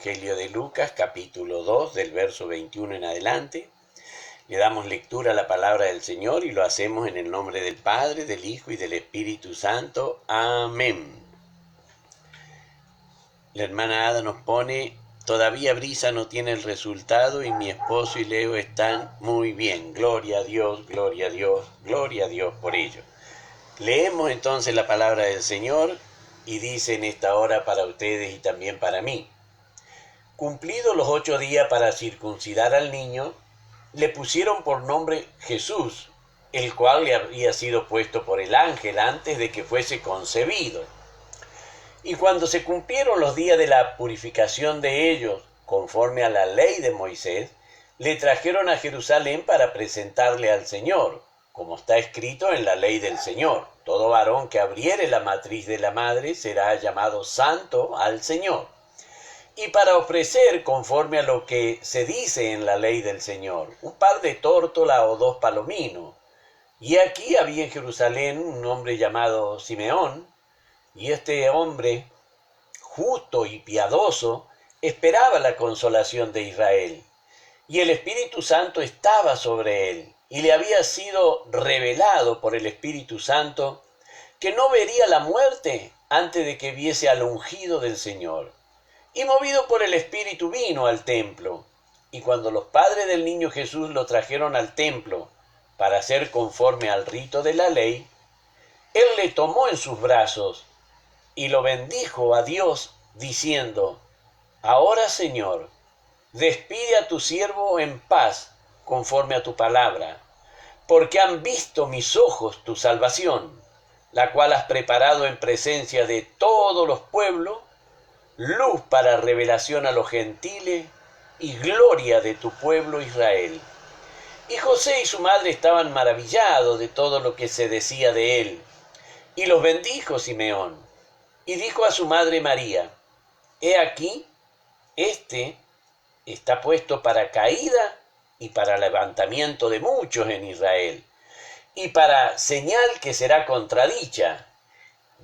Evangelio de Lucas, capítulo 2, del verso 21 en adelante. Le damos lectura a la palabra del Señor y lo hacemos en el nombre del Padre, del Hijo y del Espíritu Santo. Amén. La hermana Ada nos pone: todavía Brisa no tiene el resultado y mi esposo y Leo están muy bien. Gloria a Dios, gloria a Dios, gloria a Dios por ello. Leemos entonces la palabra del Señor y dice en esta hora para ustedes y también para mí. Cumplidos los 8 días para circuncidar al niño, le pusieron por nombre Jesús, el cual le había sido puesto por el ángel antes de que fuese concebido. Y cuando se cumplieron los días de la purificación de ellos, conforme a la ley de Moisés, le trajeron a Jerusalén para presentarle al Señor, como está escrito en la ley del Señor. Todo varón que abriere la matriz de la madre será llamado santo al Señor. Y para ofrecer, conforme a lo que se dice en la ley del Señor, un par de tórtola o 2 palominos. Y aquí había en Jerusalén un hombre llamado Simeón, y este hombre, justo y piadoso, esperaba la consolación de Israel. Y el Espíritu Santo estaba sobre él, y le había sido revelado por el Espíritu Santo que no vería la muerte antes de que viese al ungido del Señor. Y movido por el Espíritu vino al templo. Y cuando los padres del niño Jesús lo trajeron al templo para hacer conforme al rito de la ley, él le tomó en sus brazos y lo bendijo a Dios, diciendo: Ahora, Señor, despide a tu siervo en paz, conforme a tu palabra, porque han visto mis ojos tu salvación, la cual has preparado en presencia de todos los pueblos, luz para revelación a los gentiles y gloria de tu pueblo Israel. Y José y su madre estaban maravillados de todo lo que se decía de él. Y los bendijo Simeón, y dijo a su madre María: He aquí, este está puesto para caída y para levantamiento de muchos en Israel, y para señal que será contradicha,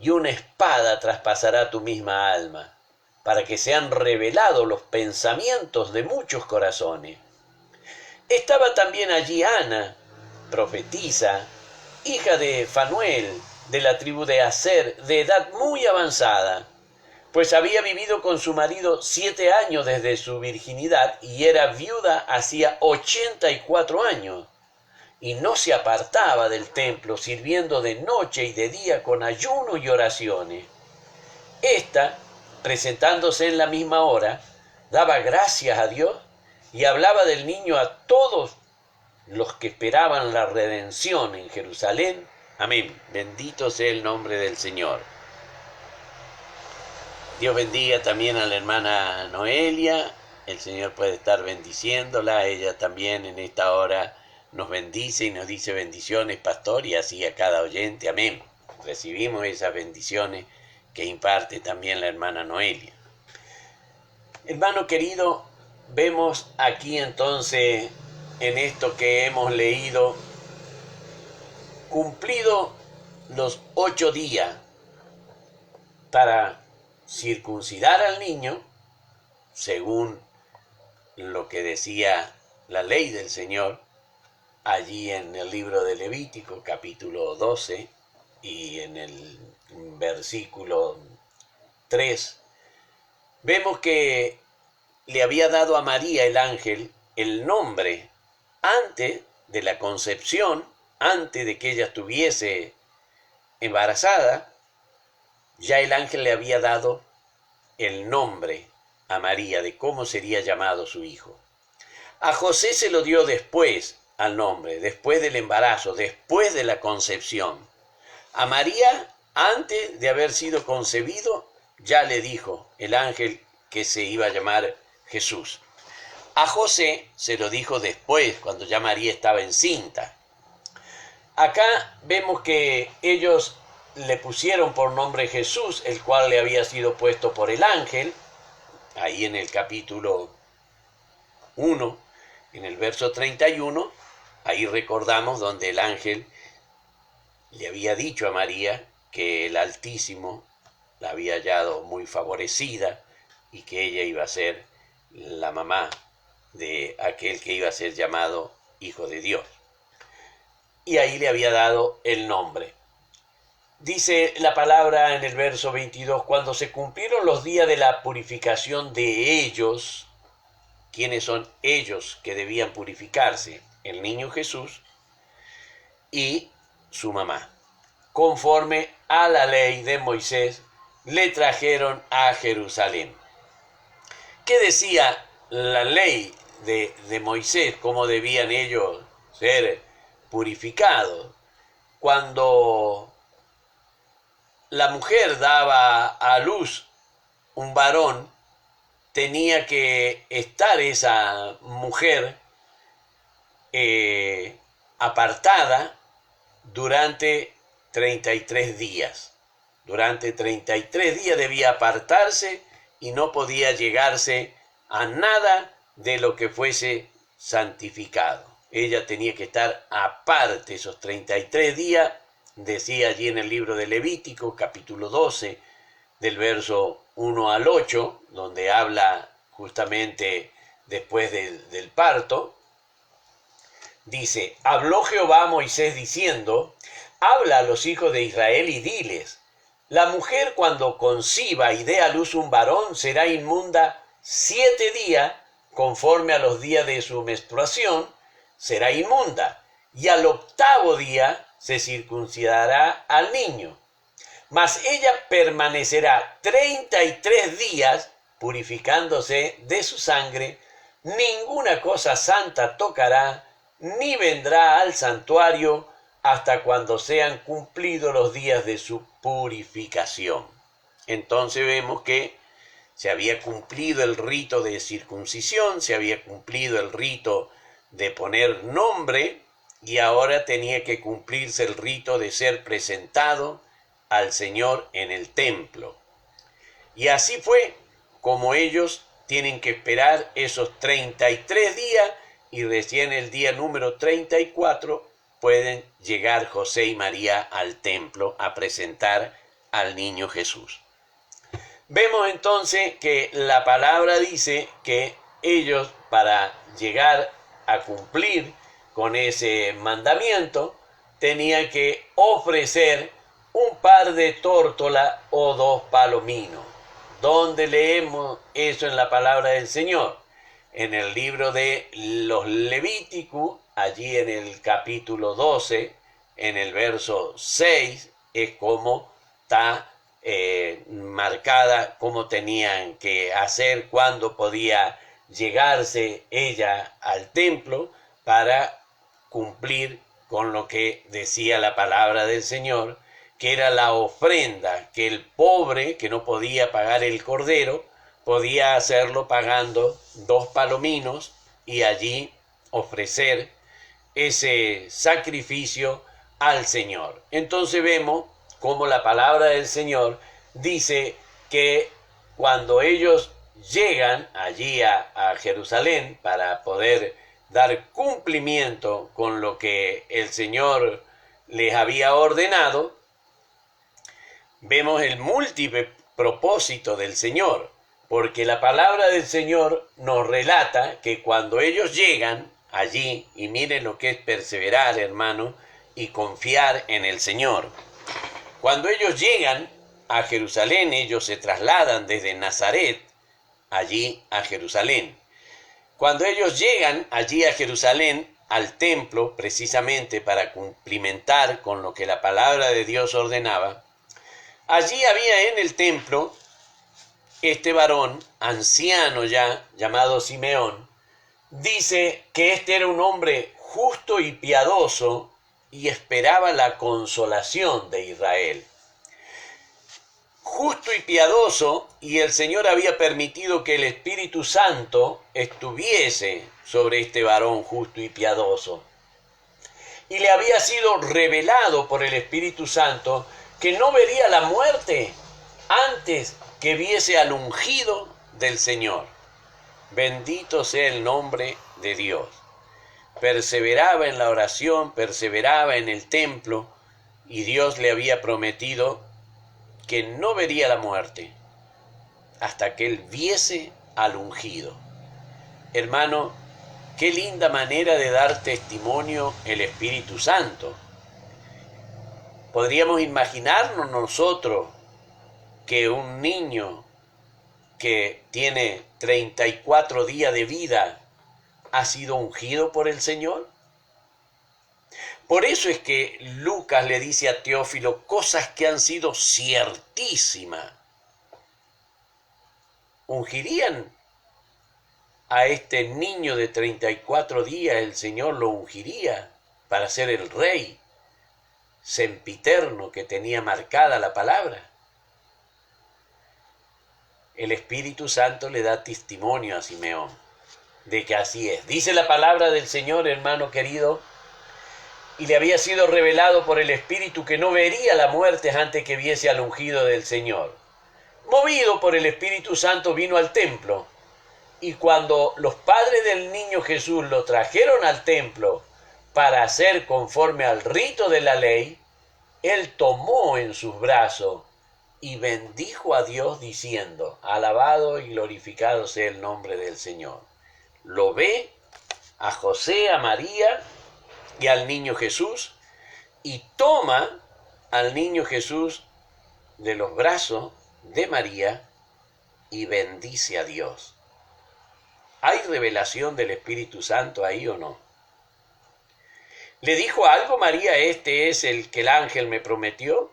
y una espada traspasará tu misma alma, para que sean revelados los pensamientos de muchos corazones. Estaba también allí Ana, profetisa, hija de Fanuel, de la tribu de Aser, de edad muy avanzada, pues había vivido con su marido 7 años desde su virginidad y era viuda hacía 84 años, y no se apartaba del templo, sirviendo de noche y de día con ayuno y oraciones. Esta, presentándose en la misma hora, daba gracias a Dios y hablaba del niño a todos los que esperaban la redención en Jerusalén. Amén. Bendito sea el nombre del Señor. Dios bendiga también a la hermana Noelia. El Señor puede estar bendiciéndola. Ella también en esta hora nos bendice y nos dice bendiciones, pastor, y así a cada oyente. Amén. Recibimos esas bendiciones que imparte también la hermana Noelia. Hermano querido, vemos aquí entonces en esto que hemos leído, cumplido los 8 días para circuncidar al niño, según lo que decía la ley del Señor, allí en el libro de Levítico, capítulo 12, y en el versículo 3, vemos que le había dado a María el ángel el nombre antes de la concepción, antes de que ella estuviese embarazada. Ya el ángel le había dado el nombre a María de cómo sería llamado su hijo. A José se lo dio después al nombre, después del embarazo, después de la concepción. A María, antes de haber sido concebido, ya le dijo el ángel que se iba a llamar Jesús. A José se lo dijo después, cuando ya María estaba encinta. Acá vemos que ellos le pusieron por nombre Jesús, el cual le había sido puesto por el ángel, ahí en el capítulo 1, en el verso 31, ahí recordamos donde el ángel le había dicho a María que el Altísimo la había hallado muy favorecida y que ella iba a ser la mamá de aquel que iba a ser llamado Hijo de Dios. Y ahí le había dado el nombre. Dice la palabra en el verso 22, cuando se cumplieron los días de la purificación de ellos, ¿quiénes son ellos que debían purificarse? El niño Jesús y su mamá. Conforme a la ley de Moisés, le trajeron a Jerusalén. ¿Qué decía la ley de Moisés? ¿Cómo debían ellos ser purificados? Cuando la mujer daba a luz un varón, tenía que estar esa mujer apartada durante 33 días. Durante 33 días debía apartarse y no podía llegarse a nada de lo que fuese santificado. Ella tenía que estar aparte esos 33 días, decía allí en el libro de Levítico, capítulo 12, del verso 1 al 8, donde habla justamente después del parto. Dice, habló Jehová a Moisés diciendo, habla a los hijos de Israel y diles, la mujer cuando conciba y dé a luz un varón será inmunda 7 días, conforme a los días de su menstruación, será inmunda, y al 8º día se circuncidará al niño. Mas ella permanecerá 33 días purificándose de su sangre, ninguna cosa santa tocará, ni vendrá al santuario hasta cuando sean cumplidos los días de su purificación. Entonces vemos que se había cumplido el rito de circuncisión, se había cumplido el rito de poner nombre, y ahora tenía que cumplirse el rito de ser presentado al Señor en el templo. Y así fue como ellos tienen que esperar esos 33 días, y recién el día número 34 pueden llegar José y María al templo a presentar al niño Jesús. Vemos entonces que la palabra dice que ellos, para llegar a cumplir con ese mandamiento, tenían que ofrecer un par de tórtola o 2 palominos. ¿Dónde leemos eso en la palabra del Señor? En el libro de los Levíticos, allí en el capítulo 12, en el verso 6, es como está marcada cómo tenían que hacer, cuándo podía llegarse ella al templo para cumplir con lo que decía la palabra del Señor, que era la ofrenda, que el pobre que no podía pagar el cordero, podía hacerlo pagando 2 palominos y allí ofrecer ese sacrificio al Señor. Entonces vemos cómo la palabra del Señor dice que cuando ellos llegan allí a Jerusalén para poder dar cumplimiento con lo que el Señor les había ordenado, vemos el múltiple propósito del Señor, porque la palabra del Señor nos relata que cuando ellos llegan allí, y miren lo que es perseverar, hermano, y confiar en el Señor. Cuando ellos llegan a Jerusalén, ellos se trasladan desde Nazaret allí a Jerusalén. Cuando ellos llegan allí a Jerusalén, al templo, precisamente para cumplimentar con lo que la palabra de Dios ordenaba, allí había en el templo este varón, anciano ya, llamado Simeón. Dice que este era un hombre justo y piadoso y esperaba la consolación de Israel. Justo y piadoso, y el Señor había permitido que el Espíritu Santo estuviese sobre este varón justo y piadoso. Y le había sido revelado por el Espíritu Santo que no vería la muerte antes que viese al ungido del Señor. Bendito sea el nombre de Dios. Perseveraba en la oración, perseveraba en el templo, y Dios le había prometido que no vería la muerte hasta que él viese al ungido. Hermano, qué linda manera de dar testimonio el Espíritu Santo. Podríamos imaginarnos nosotros que un niño que tiene 34 días de vida ha sido ungido por el Señor. Por eso es que Lucas le dice a Teófilo cosas que han sido ciertísimas. ¿Ungirían a este niño de 34 días? El Señor lo ungiría para ser el rey sempiterno que tenía marcada la palabra. El Espíritu Santo le da testimonio a Simeón de que así es. Dice la palabra del Señor, hermano querido, y le había sido revelado por el Espíritu que no vería la muerte antes que viese al ungido del Señor. Movido por el Espíritu Santo vino al templo, y cuando los padres del niño Jesús lo trajeron al templo para hacer conforme al rito de la ley, él tomó en sus brazos y bendijo a Dios diciendo: alabado y glorificado sea el nombre del Señor. Lo ve a José, a María y al niño Jesús, y toma al niño Jesús de los brazos de María y bendice a Dios. ¿Hay revelación del Espíritu Santo ahí o no? ¿Le dijo algo María? Este es el que el ángel me prometió.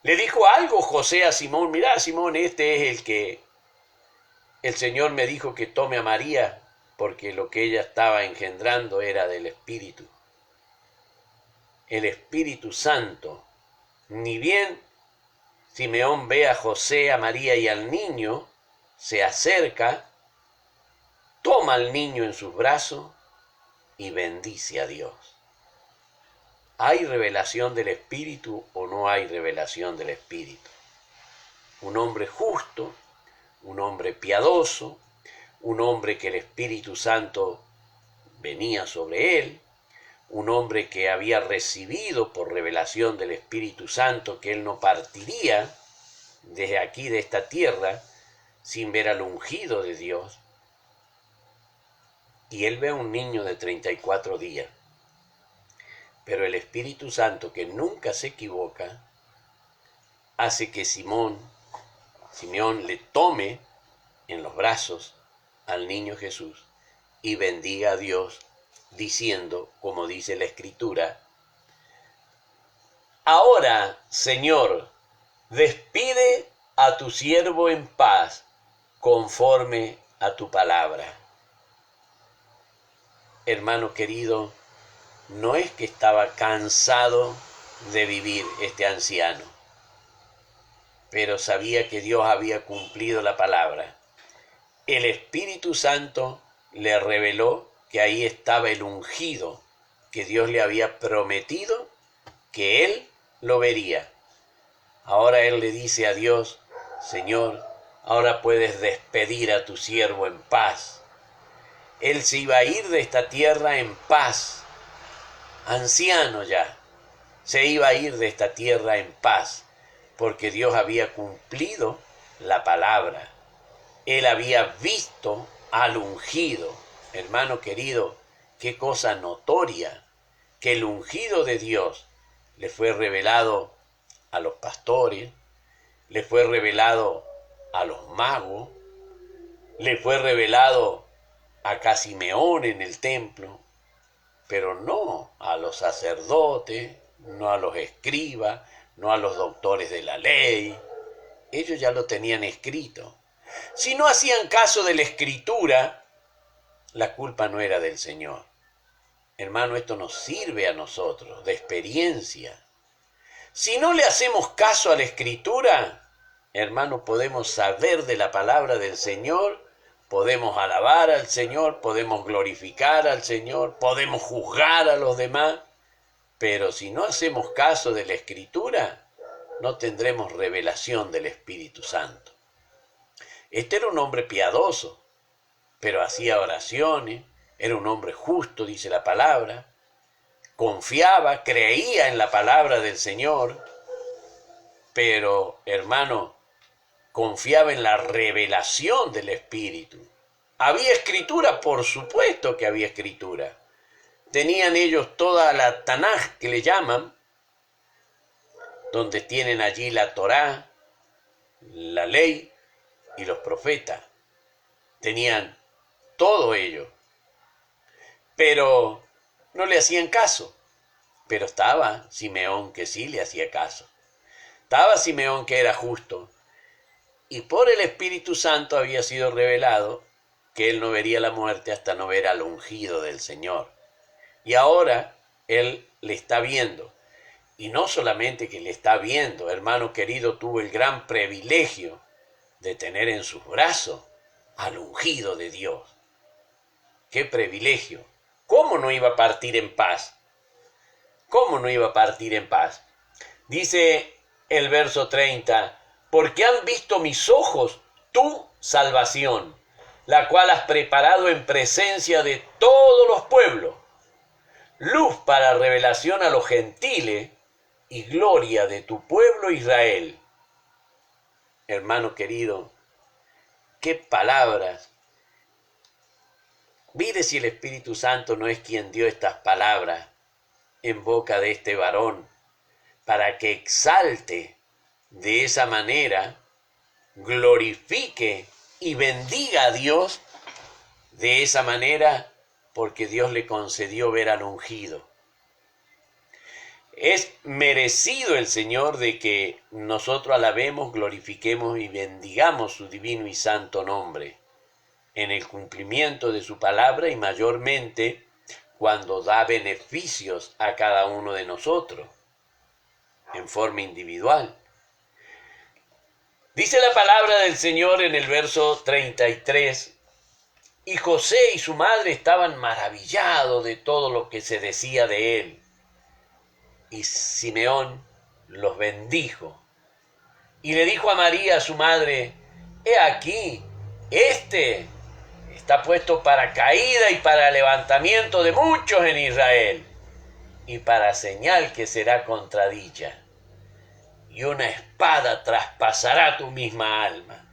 ¿Le dijo algo José a Simón? Mirá, Simón, este es el que el Señor me dijo que tome a María, porque lo que ella estaba engendrando era del Espíritu. El Espíritu Santo. Ni bien Simeón ve a José, a María y al niño, se acerca, toma al niño en sus brazos y bendice a Dios. ¿Hay revelación del Espíritu o no hay revelación del Espíritu? Un hombre justo, un hombre piadoso, un hombre que el Espíritu Santo venía sobre él, un hombre que había recibido por revelación del Espíritu Santo que él no partiría desde aquí, de esta tierra, sin ver al ungido de Dios. Y él ve a un niño de 34 días. Pero el Espíritu Santo, que nunca se equivoca, hace que Simeón le tome en los brazos al niño Jesús y bendiga a Dios, diciendo, como dice la Escritura: ahora, Señor, despide a tu siervo en paz, conforme a tu palabra. Hermano querido, no es que estaba cansado de vivir este anciano, pero sabía que Dios había cumplido la palabra. El Espíritu Santo le reveló que ahí estaba el ungido, que Dios le había prometido que él lo vería. Ahora él le dice a Dios: Señor, ahora puedes despedir a tu siervo en paz. Él se iba a ir de esta tierra en paz, anciano ya, se iba a ir de esta tierra en paz, porque Dios había cumplido la palabra. Él había visto al ungido. Hermano querido, qué cosa notoria, que el ungido de Dios le fue revelado a los pastores, le fue revelado a los magos, le fue revelado a Simeón en el templo, pero no a los sacerdotes, no a los escribas, no a los doctores de la ley. Ellos ya lo tenían escrito. Si no hacían caso de la Escritura, la culpa no era del Señor. Hermano, esto nos sirve a nosotros de experiencia. Si no le hacemos caso a la Escritura, hermano, podemos saber de la palabra del Señor, podemos alabar al Señor, podemos glorificar al Señor, podemos juzgar a los demás, pero si no hacemos caso de la Escritura, no tendremos revelación del Espíritu Santo. Este era un hombre piadoso, pero hacía oraciones, era un hombre justo, dice la palabra, confiaba, creía en la palabra del Señor, pero, hermano, confiaba en la revelación del Espíritu. ¿Había escritura? Por supuesto que había escritura. Tenían ellos toda la Tanaj, que le llaman, donde tienen allí la Torá, la ley y los profetas. Tenían todo ello. Pero no le hacían caso. Pero estaba Simeón que sí le hacía caso. Estaba Simeón que era justo. Y por el Espíritu Santo había sido revelado que él no vería la muerte hasta no ver al ungido del Señor. Y ahora él le está viendo. Y no solamente que le está viendo, hermano querido, tuvo el gran privilegio de tener en sus brazos al ungido de Dios. ¡Qué privilegio! ¿Cómo no iba a partir en paz? ¿Cómo no iba a partir en paz? Dice el verso 30, porque han visto mis ojos tu salvación, la cual has preparado en presencia de todos los pueblos, luz para revelación a los gentiles y gloria de tu pueblo Israel. Hermano querido, qué palabras. Mire si el Espíritu Santo no es quien dio estas palabras en boca de este varón, para que exalte de esa manera, glorifique y bendiga a Dios de esa manera, porque Dios le concedió ver al ungido. Es merecido el Señor de que nosotros alabemos, glorifiquemos y bendigamos su divino y santo nombre en el cumplimiento de su palabra y mayormente cuando da beneficios a cada uno de nosotros en forma individual. Dice la palabra del Señor en el verso 33, y José y su madre estaban maravillados de todo lo que se decía de él. Y Simeón los bendijo y le dijo a María, su madre, he aquí, este está puesto para caída y para levantamiento de muchos en Israel, y para señal que será contradicha, y una espada traspasará tu misma alma.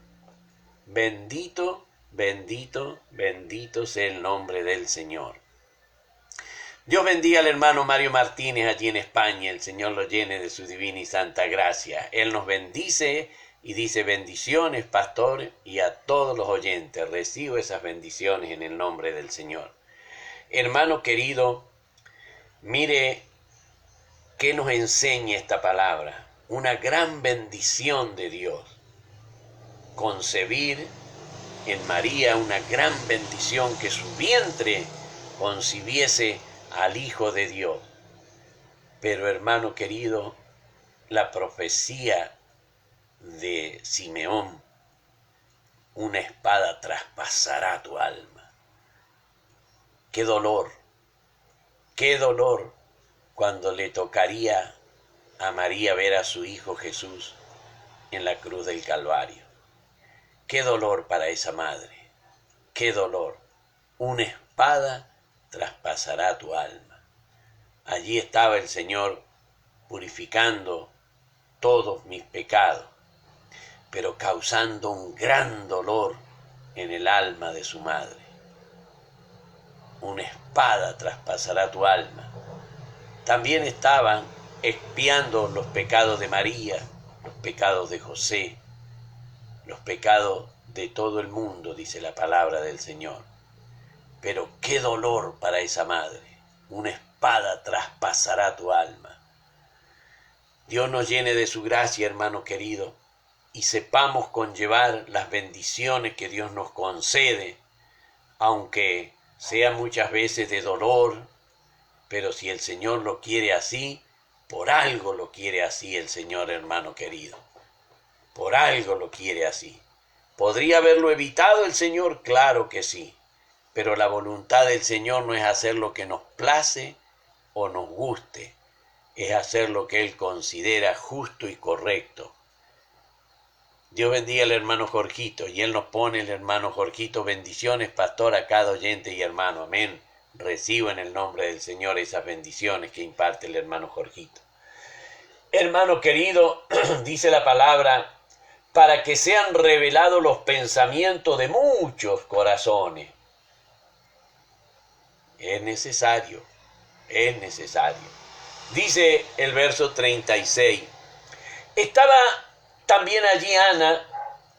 Bendito, bendito, bendito sea el nombre del Señor. Dios bendiga al hermano Mario Martínez allí en España. El Señor lo llene de su divina y santa gracia. Él nos bendice y dice bendiciones, pastor, y a todos los oyentes. Recibo esas bendiciones en el nombre del Señor. Hermano querido, mire qué nos enseña esta palabra. Una gran bendición de Dios. Concebir en María una gran bendición, que su vientre concibiese al Hijo de Dios. Pero hermano querido, la profecía de Simeón, una espada traspasará tu alma. Qué dolor cuando le tocaría a María ver a su Hijo Jesús en la cruz del Calvario. Qué dolor para esa madre, qué dolor. Una espada traspasará tu alma. Allí estaba el Señor purificando todos mis pecados, pero causando un gran dolor en el alma de su madre. Una espada traspasará tu alma. También estaban expiando los pecados de María, los pecados de José, los pecados de todo el mundo, dice la palabra del Señor. Pero qué dolor para esa madre. Una espada traspasará tu alma. Dios nos llene de su gracia, hermano querido, y sepamos conllevar las bendiciones que Dios nos concede, aunque sea muchas veces de dolor, pero si el Señor lo quiere así, por algo lo quiere así el Señor, hermano querido. Por algo lo quiere así. ¿Podría haberlo evitado el Señor? Claro que sí. Pero la voluntad del Señor no es hacer lo que nos place o nos guste, es hacer lo que Él considera justo y correcto. Dios bendiga al hermano Jorgito, y Él nos pone, el hermano Jorgito, bendiciones, pastor, a cada oyente y hermano. Amén. Recibo en el nombre del Señor esas bendiciones que imparte el hermano Jorgito. Hermano querido, dice la palabra, para que sean revelados los pensamientos de muchos corazones. Es necesario, es necesario. Dice el verso 36. Estaba también allí Ana,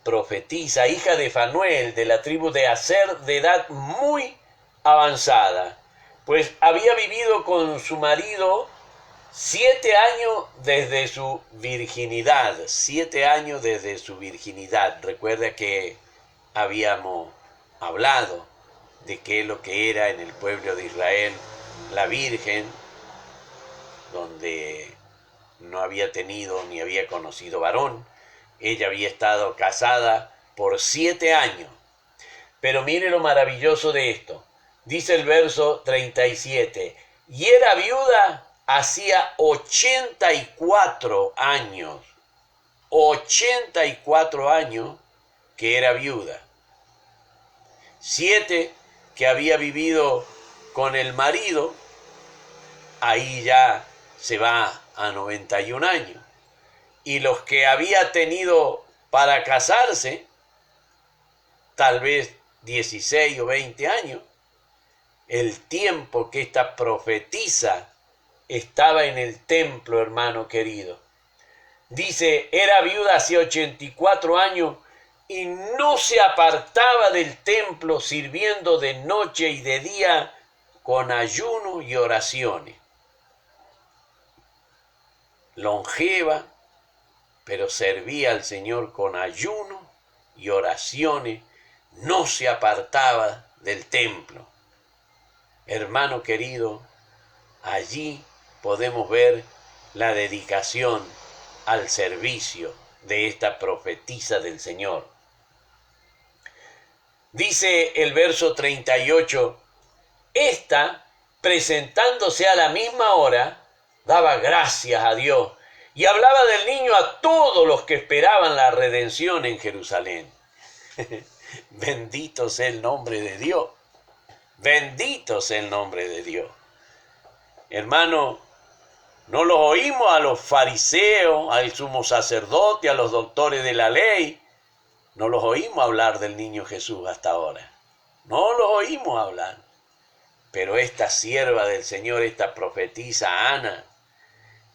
profetisa, hija de Fanuel, de la tribu de Aser, de edad muy avanzada, pues había vivido con su marido 7 años desde su virginidad. 7 años desde su virginidad. Recuerda que habíamos hablado de qué es lo que era en el pueblo de Israel la virgen, donde no había tenido ni había conocido varón. Ella había estado casada por 7 años. Pero mire lo maravilloso de esto. Dice el verso 37, y era viuda hacía 84 años. 84 años que era viuda. 7 que había vivido con el marido, ahí ya se va a 91 años. Y los que había tenido para casarse, tal vez 16 o 20 años, el tiempo que esta profetisa estaba en el templo, hermano querido. Dice, era viuda hace 84 años y no se apartaba del templo, sirviendo de noche y de día con ayuno y oraciones. Longeva, pero servía al Señor con ayuno y oraciones, no se apartaba del templo. Hermano querido, allí podemos ver la dedicación al servicio de esta profetisa del Señor. Dice el verso 38, esta, presentándose a la misma hora, daba gracias a Dios y hablaba del niño a todos los que esperaban la redención en Jerusalén. Bendito sea el nombre de Dios. Bendito sea el nombre de Dios. Hermano, no los oímos a los fariseos, al sumo sacerdote, a los doctores de la ley. No los oímos hablar del niño Jesús hasta ahora. No los oímos hablar. Pero esta sierva del Señor, esta profetisa Ana,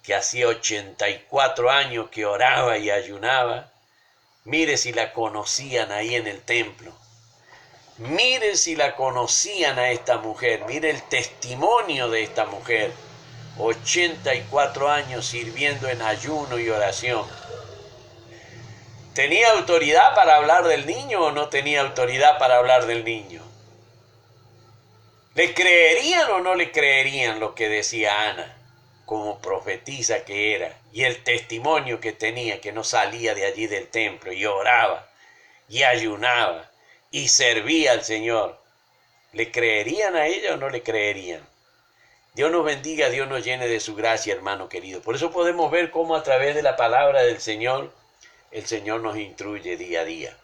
que hacía 84 años que oraba y ayunaba, mire si la conocían ahí en el templo. Mire si la conocían a esta mujer. Mire el testimonio de esta mujer. 84 años sirviendo en ayuno y oración. ¿Tenía autoridad para hablar del niño o no tenía autoridad para hablar del niño? ¿Le creerían o no le creerían lo que decía Ana, como profetisa que era, y el testimonio que tenía, que no salía de allí del templo y oraba y ayunaba y servía al Señor? ¿Le creerían a ella o no le creerían? Dios nos bendiga, Dios nos llene de su gracia, hermano querido. Por eso podemos ver cómo a través de la palabra del Señor, el Señor nos instruye día a día.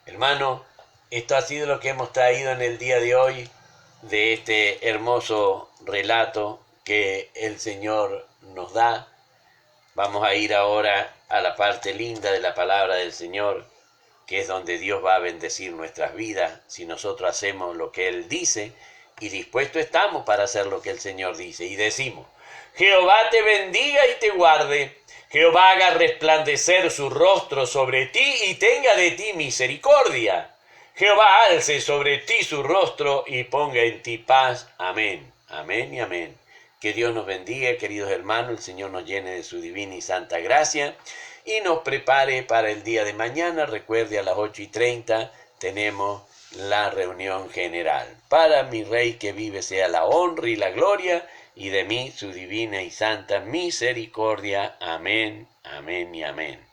Hermano, esto ha sido lo que hemos traído en el día de hoy, de este hermoso relato que el Señor nos da. Vamos a ir ahora a la parte linda de la palabra del Señor, que es donde Dios va a bendecir nuestras vidas si nosotros hacemos lo que Él dice y dispuestos estamos para hacer lo que el Señor dice. Y decimos, Jehová te bendiga y te guarde. Jehová haga resplandecer su rostro sobre ti y tenga de ti misericordia. Jehová alce sobre ti su rostro y ponga en ti paz. Amén, amén y amén. Que Dios nos bendiga, queridos hermanos, el Señor nos llene de su divina y santa gracia y nos prepare para el día de mañana. Recuerde, a las 8:30 tenemos la reunión general. Para mi Rey que vive sea la honra y la gloria, y de mí su divina y santa misericordia. Amén, amén y amén.